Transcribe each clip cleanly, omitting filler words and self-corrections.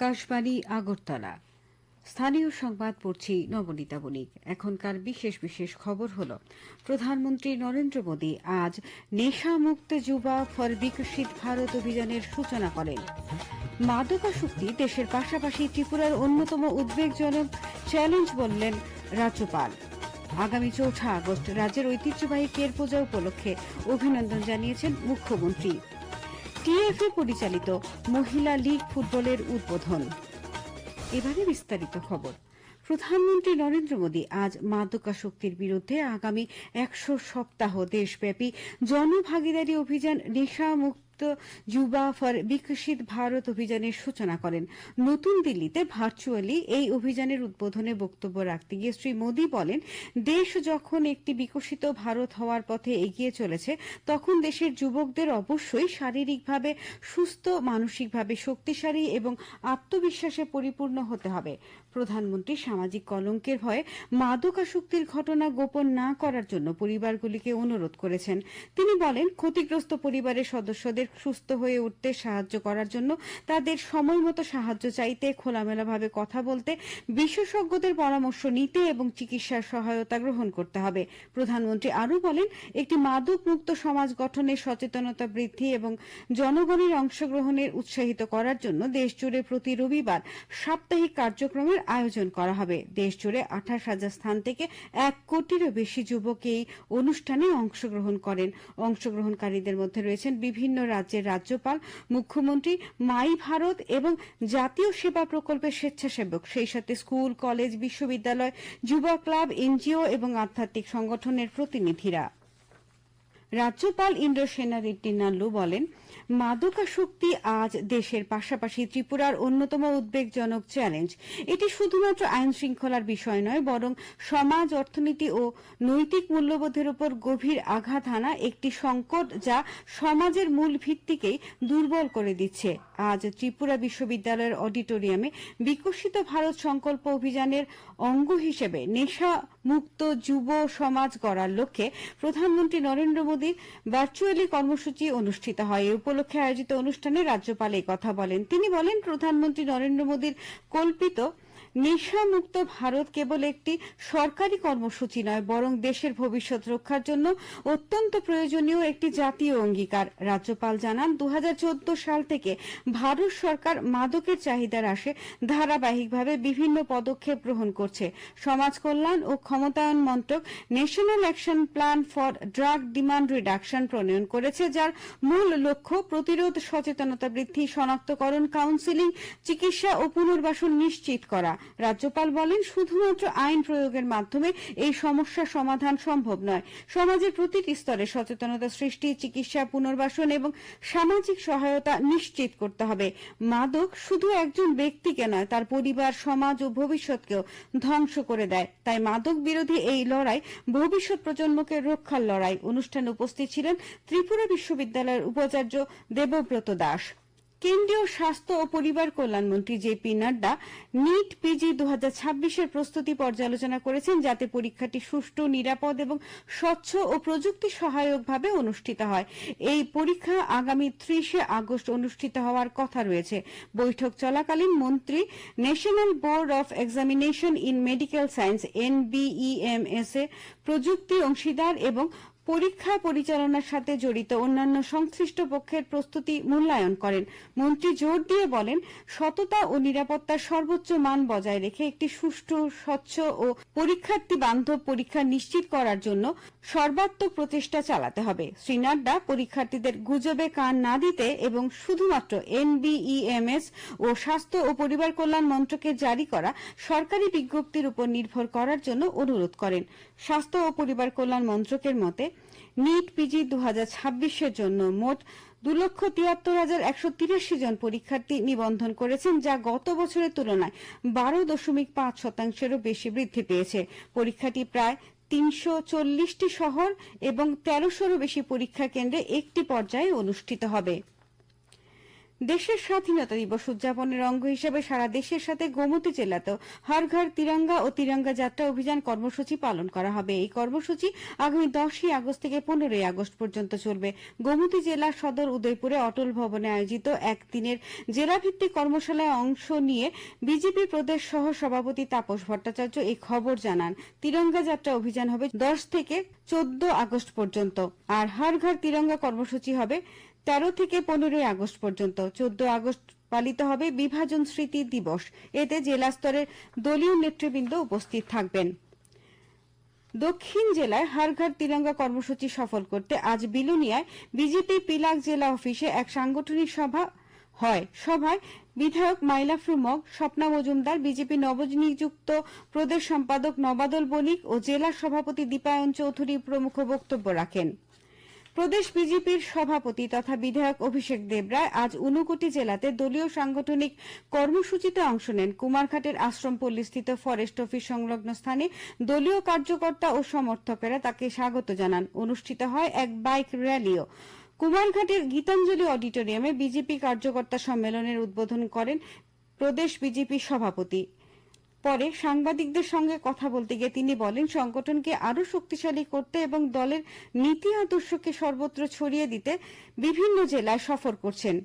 আকাশবাণী আগরতলা। স্থানীয় সংবাদ পড়ছি নবনীতা বণিক। এখনকার বিশেষ বিশেষ খবর হল, প্রধানমন্ত্রী নরেন্দ্র মোদী আজ নেশামুক্ত যুবা ফর বিকশিত ভারত অভিযানের সূচনা করেন। মাদকাসক্তি দেশের পাশাপাশি ত্রিপুরার অন্যতম উদ্বেগজনক চ্যালেঞ্জ বললেন রাজ্যপাল। আগামী ৪ আগস্ট রাজ্যের ঐতিহ্যবাহী কের পূজা উপলক্ষে অভিনন্দন জানিয়েছেন মুখ্যমন্ত্রী। টিএফএ পরিচালিত মহিলা লীগ ফুটবলের উদ্বোধন। এবারে বিস্তারিত খবর। প্রধানমন্ত্রী নরেন্দ্র মোদী আজ মাদকাসক্তির বিরুদ্ধে আগামী ১০০ সপ্তাহ দেশব্যাপী জনভাগিদারী অভিযান নেশামুক্ত যুবা ফর বিকশিত ভারত অভিযানের সূচনা করেন। নতুন দিল্লিতে ভার্চুয়ালি এই অভিযানের উদ্বোধনে বক্তব্য রাখতে গিয়ে শ্রী মোদী বলেন, দেশ যখন একটি বিকশিত ভারত হওয়ার পথে এগিয়ে চলেছে, তখন দেশের যুবকদের অবশ্যই শারীরিকভাবে সুস্থ, মানসিকভাবে শক্তিশালী এবং আত্মবিশ্বাসে পরিপূর্ণ হতে হবে। প্রধানমন্ত্রী সামাজিক কলঙ্কের ভয়ে মাদকাসক্তির ঘটনা গোপন না করার জন্য পরিবারগুলিকে অনুরোধ করেছেন। তিনি বলেন, ক্ষতিগ্রস্ত পরিবারের সদস্যদের সুস্থ হয়ে উঠতে সাহায্য করার জন্য তাদের সময়মতো সাহায্য চাইতে, খোলামেলাভাবে কথা বলতে, বিশেষজ্ঞদের পরামর্শ নিতে এবং চিকিৎসার সহায়তা গ্রহণ করতে হবে। প্রধানমন্ত্রী আরও বলেন, একটি মাদক মুক্ত সমাজ গঠনের সচেতনতা বৃদ্ধি এবং জনগণের অংশগ্রহণের উৎসাহিত করার জন্য দেশজুড়ে প্রতি রবিবার সাপ্তাহিক কার্যক্রমের আয়োজন করা হবে। দেশজুড়ে ২৮,০০০ স্থান থেকে ১ কোটিরও বেশি যুবক এই অনুষ্ঠানে অংশগ্রহণ করেন। অংশগ্রহণকারীদের মধ্যে রয়েছেন বিভিন্ন রাজ্যের রাজ্যপাল, মুখ্যমন্ত্রী, মাই ভারত এবং জাতীয় সেবা প্রকল্পের স্বেচ্ছাসেবক, সেই সাথে স্কুল, কলেজ, বিশ্ববিদ্যালয়, যুব ক্লাব, এনজিও এবং আধ্যাত্মিক সংগঠনের প্রতিনিধিরা। রাজ্যপাল ইন্দ্রসেনা রেড্ডি নাল্লু বলেন, মাদকাসক্তি আজ দেশের পাশাপাশি ত্রিপুরার অন্যতম উদ্বেগজনক চ্যালেঞ্জ। এটি শুধুমাত্র আইন শৃঙ্খলার বিষয় নয়, বরং সমাজ, অর্থনীতি ও নৈতিক মূল্যবোধের উপর গভীর আঘাত হানা একটি সংকট, যা সমাজের মূল ভিত্তিকেই দুর্বল করে দিচ্ছে। আজ ত্রিপুরা বিশ্ববিদ্যালয়ের অডিটোরিয়ামে বিকশিত ভারত সংকল্প অভিযানের অঙ্গ হিসেবে নেশা মুক্ত যুব সমাজ গড়ার লক্ষ্যে প্রধানমন্ত্রী নরেন্দ্র মোদীর ভার্চুয়ালি কর্মসূচি অনুষ্ঠিত হয়। এই উপলক্ষে আয়োজিত অনুষ্ঠানে রাজ্যপাল এই কথা বলেন। তিনি বলেন, প্রধানমন্ত্রী নরেন্দ্র মোদীর কল্পিত নেশামুক্ত ভারত কেবল একটি সরকারি কর্মসূচি নয়, বরং দেশের ভবিষ্যৎ রক্ষার জন্য অত্যন্ত প্রয়োজনীয় একটি জাতীয় অঙ্গীকার। রাজ্যপাল জানান, ২০১৪ সাল থেকে ভারত সরকার মাদকের চাহিদা হ্রাসে ধারাবাহিকভাবে বিভিন্ন পদক্ষেপ গ্রহণ করছে। সমাজ কল্যাণ ও ক্ষমতায়ন মন্ত্রক national action plan for drug demand reduction প্রণয়ন করেছে, যার মূল লক্ষ্য প্রতিরোধ, সচেতনতা বৃদ্ধি, শনাক্তকরণ, কাউন্সেলিং, চিকিৎসা ও পুনর্বাসন নিশ্চিত করা। রাজ্যপাল বলেন, শুধুমাত্র আইন প্রয়োগের মাধ্যমে এই সমস্যার সমাধান সম্ভব নয়। সমাজের প্রতিটি স্তরে সচেতনতা সৃষ্টি, চিকিৎসা, পুনর্বাসন এবং সামাজিক সহায়তা নিশ্চিত করতে হবে। মাদক শুধু একজন ব্যক্তিকে নয়, তার পরিবার, সমাজ ও ভবিষ্যৎকেও ধ্বংস করে দেয়। তাই মাদক বিরোধী এই লড়াই ভবিষ্যৎ প্রজন্মকে রক্ষার লড়াই। অনুষ্ঠানে উপস্থিত ছিলেন ত্রিপুরা বিশ্ববিদ্যালয়ের উপাচার্য দেবব্রত দাস। কেন্দ্রীয় স্বাস্থ্য ও পরিবার কল্যাণমন্ত্রী জেপি নাড্ডা নিট পিজি ২০২৬-এর প্রস্তুতি পর্যালোচনা করেছেন, যাতে পরীক্ষাটি সুষ্ঠু, নিরাপদ এবং স্বচ্ছ ও প্রযুক্তি সহায়কভাবে অনুষ্ঠিত হয়। এই পরীক্ষা আগামী ৩০ আগস্ট অনুষ্ঠিত হওয়ার কথা রয়েছে। বৈঠক চলাকালীন মন্ত্রী national board of examination in medical science NBEMS এ প্রযুক্তি অংশীদার এবং পরীক্ষা পরিচালনার সাথে জড়িত অন্যান্য সংশ্লিষ্ট পক্ষের প্রস্তুতি মূল্যায়ন করেন। মন্ত্রী জোর দিয়ে বলেন, সততা ও নিরাপত্তার সর্বোচ্চ মান বজায় রেখে একটি সুষ্ঠু, স্বচ্ছ ও পরীক্ষার্থী বান্ধব পরীক্ষা নিশ্চিত করার জন্য সর্বাত্মক প্রচেষ্টা চালাতে হবে। শ্রী নাড্ডা পরীক্ষার্থীদের গুজবে কান না দিতে এবং শুধুমাত্র NBEMS ও স্বাস্থ্য ও পরিবার কল্যাণ মন্ত্রকের জারি করা সরকারি বিজ্ঞপ্তির উপর নির্ভর করার জন্য অনুরোধ করেন। স্বাস্থ্য ও পরিবার কল্যাণ মন্ত্রকের মতে নিট পিজি ২০২৬-এর জন্য মোট ২,৭৩,১৮৩ জন পরীক্ষার্থী নিবন্ধন করেছেন, যা গত বছরের তুলনায় ১২.৫%-এরও বেশি বৃদ্ধি পেয়েছে। পরীক্ষাটি প্রায় ৩৪০টি শহর এবং ১৩০০-রও বেশি পরীক্ষা কেন্দ্রে একটি পর্যায়ে অনুষ্ঠিত হবে। দেশের স্বাধীনতা দিবস উদযাপনের অঙ্গ হিসেবে সারা দেশের সাথে গোমতী জেলাতেও হর ঘর তিরঙ্গা ও তিরঙ্গা যাত্রা অভিযান কর্মসূচি পালন করা হবে। এই কর্মসূচি আগামী 10ই আগস্ট থেকে 15ই আগস্ট পর্যন্ত চলবে। গোমতী জেলার সদর উদয়পুরে অটল ভবনে আয়োজিত একদিনের জেলাভিত্তিক কর্মশালায় অংশ নিয়ে বিজেপি প্রদেশ সহ সভাপতি তাপস ভট্টাচার্য এই খবর জানান। তিরঙ্গা যাত্রা অভিযান হবে 10 থেকে 14 আগস্ট পর্যন্ত, আর হর ঘর তিরঙ্গা কর্মসূচি হবে 13 থেকে 15 আগস্ট পর্যন্ত। 14 আগস্ট পালিত হবে বিভাজন স্মৃতি দিবস। এতে জেলা স্তরের দলীয় নেতৃবৃন্দ উপস্থিত থাকবেন। দক্ষিণ জেলায় হর ঘর তিরঙ্গা কর্মসূচি সফল করতে আজ বিলুনিয়ায় বিজেপি পিলাক জেলা অফিসে এক সাংগঠনিক সভা হয়। সভায় বিধায়ক মাইলাফরু মগ, স্বপ্না মজুমদার, বিজেপি নবনিযুক্ত প্রদেশ সম্পাদক নবাদল বণিক ও জেলা সভাপতি দীপায়ন চৌধুরী প্রমুখ বক্তব্য রাখেন। প্রদেশ বিজেপির সভাপতি তথা বিধায়ক অভিষেক দেবরায় আজ ঊনকোটি জেলাতে দলীয় সাংগঠনিক কর্মসূচিতে অংশ নেন। কুমারঘাটের আশ্রমপল্লীস্থিত ফরেস্ট অফিস সংলগ্ন স্থানে দলীয় কার্যকর্তা ও সমর্থকেরা তাকে স্বাগত জানান। অনুষ্ঠিত হয় এক বাইক র্যালিও। কুমারঘাটের গীতাঞ্জলি অডিটোরিয়ামে বিজেপি কার্যকর্তা সম্মেলনের উদ্বোধন করেন প্রদেশ বিজেপি সভাপতি। পরে সাংবাদিকদের সঙ্গে কথা বলতে গিয়ে তিনি বলেন, সংগঠনকে আরো শক্তিশালী করতে এবং দলের নীতি আদর্শকে সর্বত্র ছড়িয়ে দিতে বিভিন্ন জেলায় সফর করছেন।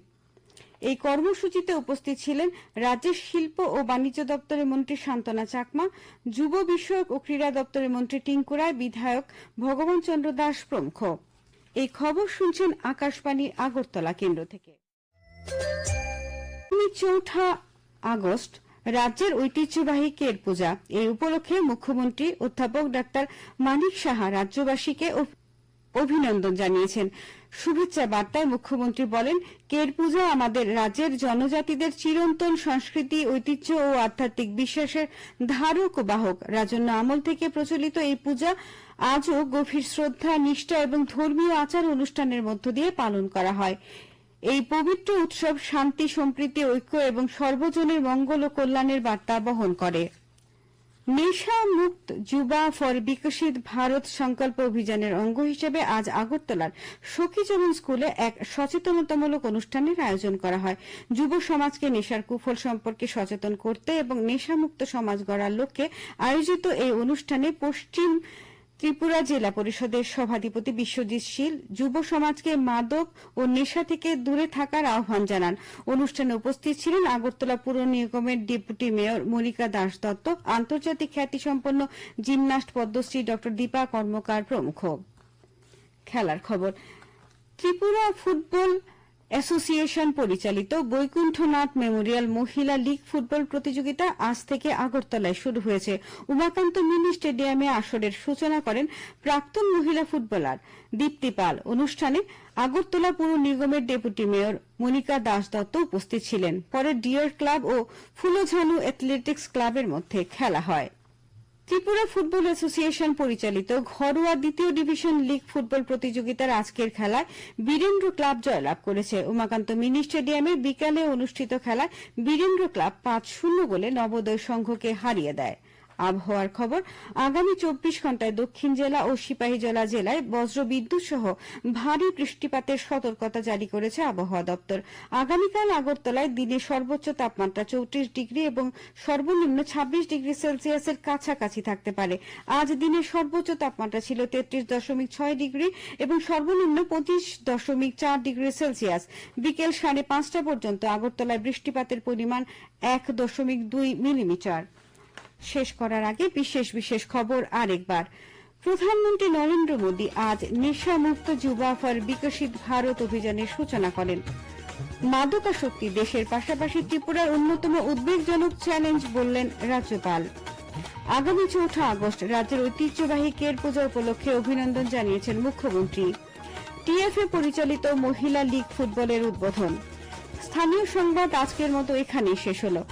এই কর্মসূচিতে উপস্থিত ছিলেন রাজ্যের শিল্প ও বাণিজ্য দপ্তরের মন্ত্রী শান্তনা চাকমা, যুব বিষয়ক ও ক্রীড়া দপ্তরের মন্ত্রী টিঙ্কু রায়, বিধায়ক ভগবান চন্দ্র দাস প্রমুখ। এই খবর শুনছেন আকাশবাণীর আগরতলা কেন্দ্র থেকে। 4 আগস্ট রাজ্যের ঐতিহ্যবাহী কের পূজা। এই উপলক্ষে মুখ্যমন্ত্রী অধ্যাপক ডাক্তার মানিক সাহা রাজ্যবাসীকে অভিনন্দন জানিয়েছেন। শুভেচ্ছা বার্তায় মুখ্যমন্ত্রী বলেন, কের পূজা আমাদের রাজ্যের জনজাতিদের চিরন্তন সংস্কৃতি, ঐতিহ্য ও আধ্যাত্মিক বিশ্বাসের ধারক ও বাহক। রাজন্য আমল থেকে প্রচলিত এই পূজা আজও গভীর শ্রদ্ধা, নিষ্ঠা এবং ধর্মীয় আচার অনুষ্ঠানের মধ্য দিয়ে পালন করা হয়। এই পবিত্র উৎসব শান্তি, সম্প্রীতি, ঐক্য এবং সর্বজনের মঙ্গল ও কল্যাণের বার্তা বহন করে। নেশা মুক্ত যুবা ফর বিকশিত ভারত সংকল্প অভিযানের অঙ্গ হিসেবে আজ আগরতলার সখীচরণ স্কুলে এক সচেতনতামূলক অনুষ্ঠানের আয়োজন করা হয়। যুব সমাজকে নেশার কুফল সম্পর্কে সচেতন করতে এবং নেশামুক্ত সমাজ গড়ার লক্ষ্যে আয়োজিত এই অনুষ্ঠানে পশ্চিম ত্রিপুরা জেলা পরিষদের সভাধিপতি বিশ্বজিৎ শীল যুব সমাজকে মাদক ও নেশা থেকে দূরে থাকার আহ্বান জানান। অনুষ্ঠানে উপস্থিত ছিলেন আগরতলা পুর নিগমের ডেপুটি মেয়র মনিকা দাস দত্ত, আন্তর্জাতিক খ্যাতিসম্পন্ন জিমন্যাস্ট পদ্মশ্রী ড দীপা কর্মকার প্রমুখ। খেলার খবর। ত্রিপুরা ফুটবল অ্যাসোসিয়েশন পরিচালিত বৈকুণ্ঠনাথ মেমোরিয়াল মহিলা লীগ ফুটবল প্রতিযোগিতা আজ থেকে আগরতলায় শুরু হয়েছে। উমাকান্ত মিনি স্টেডিয়ামে আসরের সূচনা করেন প্রাক্তন মহিলা ফুটবলার দীপ্তি পাল। অনুষ্ঠানে আগরতলা পুর নিগমের ডেপুটি মেয়র মনিকা দাস দত্ত উপস্থিত ছিলেন। পরে ডিয়ার ক্লাব ও ফুলঝানু অ্যাথলেটিক্স ক্লাবের মধ্যে খেলা হয়। ত্রিপুরা ফুটবল অ্যাসোসিয়েশন পরিচালিত ঘরোয়া দ্বিতীয় ডিভিশন লীগ ফুটবল প্রতিযোগিতার আজকের খেলায় বীরেন্দ্র ক্লাব জয়লাভ করেছে। উমাকান্ত মিনি স্টেডিয়ামে বিকালে অনুষ্ঠিত খেলায় বীরেন্দ্র ক্লাব 5-0 গোলে নবোদয় সংঘকে হারিয়ে দেয়। আবহাওয়ার খবর। আগামী 24 ঘন্টায় দক্ষিণ জেলা ও সিপাহীজলা জেলায় বজ্রবিদ্যুৎ সহ ভারী বৃষ্টিপাতের সতর্কতা জারি করেছে আবহাওয়া দপ্তর। আগামীকাল আগরতলায় দিনে সর্বোচ্চ তাপমাত্রা 34 ডিগ্রি এবং সর্বনিম্ন 26 ডিগ্রি সেলসিয়াসের কাছাকাছি থাকতে পারে। আজ দিনের সর্বোচ্চ তাপমাত্রা ছিল 33.6 ডিগ্রি এবং সর্বনিম্ন 25.4 ডিগ্রি সেলসিয়াস। বিকেল 5:30 পর্যন্ত আগরতলায় বৃষ্টিপাতের পরিমাণ 1.2 মিলিমিটার। শেষ করার আগে বিশেষ খবর আরেকবার। প্রধানমন্ত্রী নরেন্দ্র মোদী আজ নেশা মুক্ত যুবা ফর বিকশিত ভারত অভিযানের সূচনা করেন। মাদকাসক্তি দেশের পাশাপাশি ত্রিপুরার অন্যতম উদ্বেগজনক চ্যালেঞ্জ বললেন রাজ্যপাল। আগামী 4 আগস্ট রাজ্যের ঐতিহ্যবাহী কের পূজা উপলক্ষে অভিনন্দন জানিয়েছেন মুখ্যমন্ত্রী। টিএফএ পরিচালিত মহিলা লীগ ফুটবলের উদ্বোধন। স্থানীয় সংবাদ আজকের মতো এখানেই শেষ হলো।